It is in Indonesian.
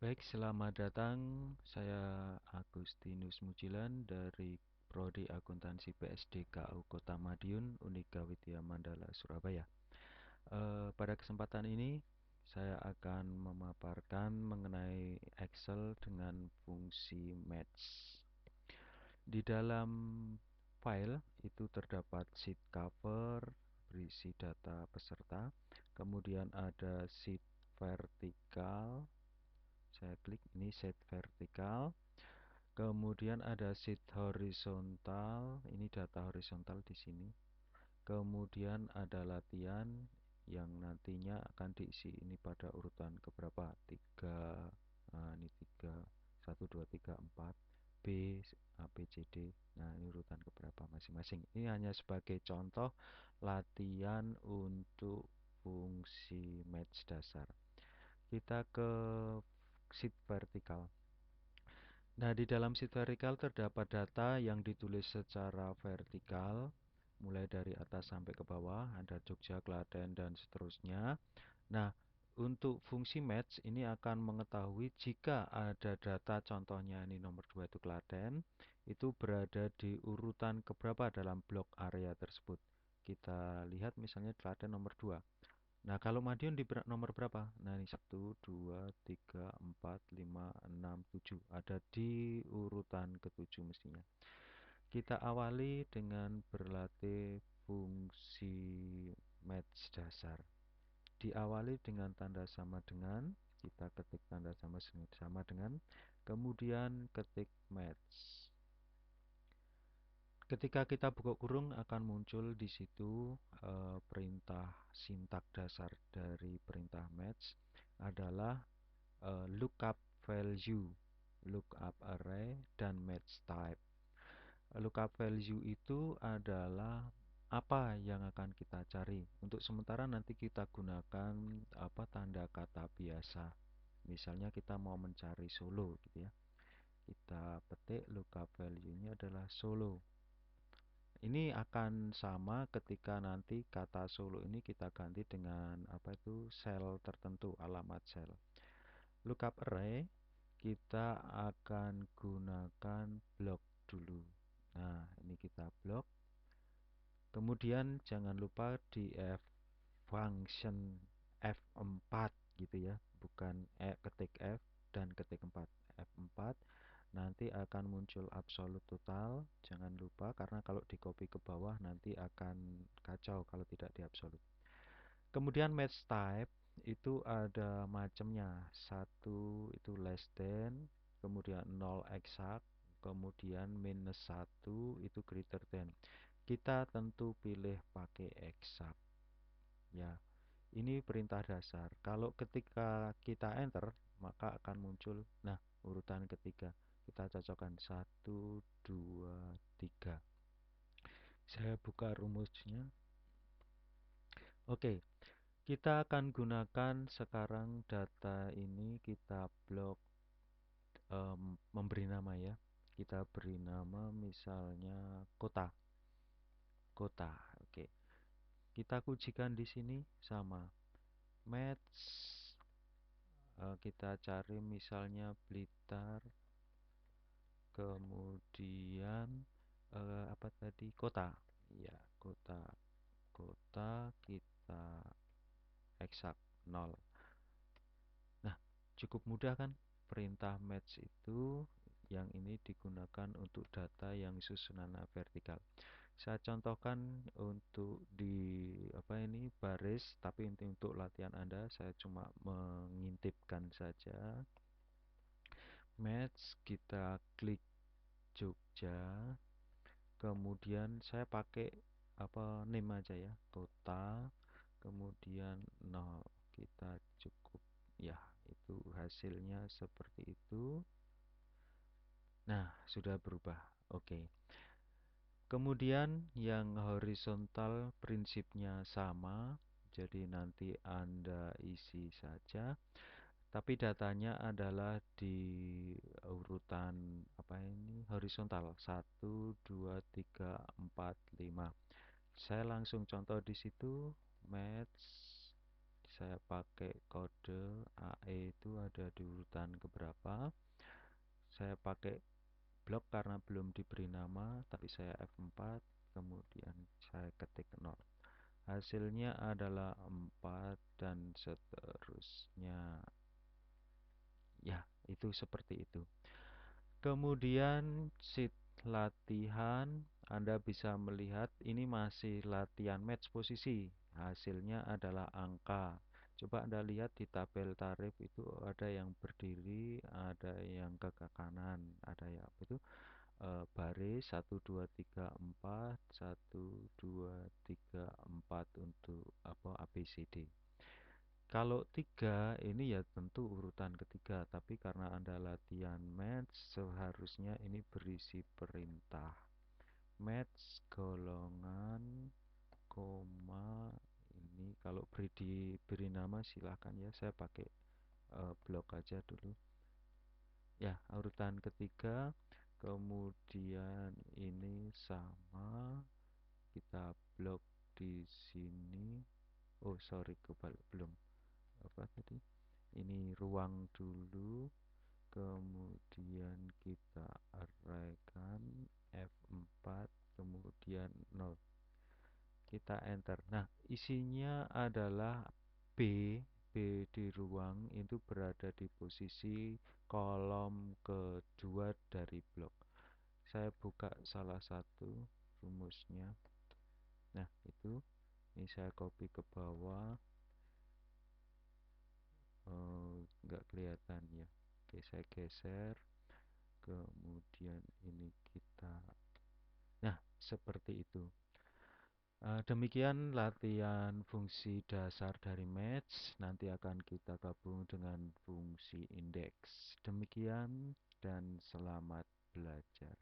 Baik, selamat datang. Saya Agustinus Mujilan dari Prodi Akuntansi PSD KU Kota Madiun, Unika Widya Mandala, Surabaya. Pada kesempatan ini, saya akan memaparkan mengenai Excel dengan fungsi match. Di dalam file itu terdapat sheet cover, berisi data peserta, kemudian ada sheet vertikal. Saya klik ini sheet vertikal. Kemudian ada sheet horizontal, ini data horizontal di sini. Kemudian ada latihan yang nantinya akan diisi ini pada urutan keberapa? 3. Nah, ini 3 1 2 3 4 B A B C D. Nah, ini urutan keberapa masing-masing. Ini hanya sebagai contoh latihan untuk fungsi match dasar. Kita ke sheet vertikal. Nah, di dalam sheet vertikal terdapat data yang ditulis secara vertikal, mulai dari atas sampai ke bawah, ada Jogja, Klaten, dan seterusnya. Nah, untuk fungsi match ini akan mengetahui jika ada data, contohnya ini nomor 2 itu Klaten, itu berada di urutan keberapa dalam blok area tersebut. Kita lihat misalnya Klaten nomor 2. Nah, kalau Madiun di nomor berapa? Nah, ini 1, 2, 3, 4, 5, 6, 7. Ada di urutan ke-7 mestinya. Kita awali dengan berlatih fungsi match dasar. Diawali dengan tanda sama dengan, kita ketik tanda sama dengan, kemudian ketik match. Ketika kita buka kurung akan muncul di situ perintah sintak dasar dari perintah match adalah lookup value, lookup array, dan match type. Lookup value itu adalah apa yang akan kita cari. Untuk sementara nanti kita gunakan tanda kata biasa. Misalnya kita mau mencari Solo gitu ya. Kita petik lookup value-nya adalah Solo. Ini akan sama ketika nanti kata Solo ini kita ganti dengan sel tertentu, alamat sel. Lookup array kita akan gunakan blok dulu. Nah, ini kita blok. Kemudian jangan lupa di function F4 gitu ya, bukan ketik F dan ketik 4. F4 nanti akan muncul absolute total, jangan lupa karena kalau di copy ke bawah nanti akan kacau kalau tidak di absolute. Kemudian match type itu ada macamnya. Satu itu less than, kemudian 0 exact, kemudian minus 1 itu greater than. Kita tentu pilih pakai exact ya. Ini perintah dasar. Kalau ketika kita enter maka akan muncul urutan ketiga. Kita cocokkan 1 2 3. Saya buka rumusnya. Oke, kita akan gunakan sekarang data ini kita blok memberi nama ya. Kita beri nama misalnya kota. Kota. Oke. Kita kuncikan di sini sama match. Kita cari misalnya Blitar. Kemudian apa tadi? Kota. Ya, kota. Kota kita eksak 0. Nah, cukup mudah kan? Perintah match itu yang ini digunakan untuk data yang susunannya vertikal. Saya contohkan untuk di baris, tapi untuk latihan Anda saya cuma mengintipkan saja. Match, kita klik Jogja. Kemudian saya pakai name aja ya, total. Kemudian 0. Kita cukup ya, itu hasilnya seperti itu. Nah, sudah berubah. Oke. Kemudian yang horizontal prinsipnya sama, jadi nanti Anda isi saja, tapi datanya adalah di urutan horizontal 1 2 3 4 5. Saya langsung contoh di situ match. Saya pakai kode AE itu ada di urutan keberapa. Saya pakai blok karena belum diberi nama, tapi saya F4, kemudian saya ketik 0. Hasilnya adalah 4 dan seterusnya. Ya, itu seperti itu. Kemudian sheet latihan, Anda bisa melihat ini masih latihan match posisi. Hasilnya adalah angka. Coba Anda lihat di tabel tarif itu ada yang berdiri, ada yang ke kanan, ada yang apa itu? Baris 1 2 3 4 1 2 3 4 untuk apa ABCD. Kalau 3 ini ya tentu urutan ketiga, tapi karena Anda latihan match seharusnya ini berisi perintah. Match golongan koma ini kalau diberi nama silahkan ya, saya pakai blok aja dulu. Ya, urutan ketiga. Kemudian ini sama, kita blok di sini. Oh, sorry, kebalik belum. Apa tadi? Ini ruang dulu. Kemudian kita arraykan F4, kemudian 0. Kita enter. Nah, isinya adalah B. B di ruang itu berada di posisi kolom kedua dari blok. Saya buka salah satu rumusnya. Nah, itu ini saya copy ke bawah. Nggak kelihatan ya. Oke, saya geser. Kemudian ini kita. Nah, seperti itu. Demikian latihan fungsi dasar dari match. Nanti akan kita gabung dengan fungsi indeks. Demikian dan selamat belajar.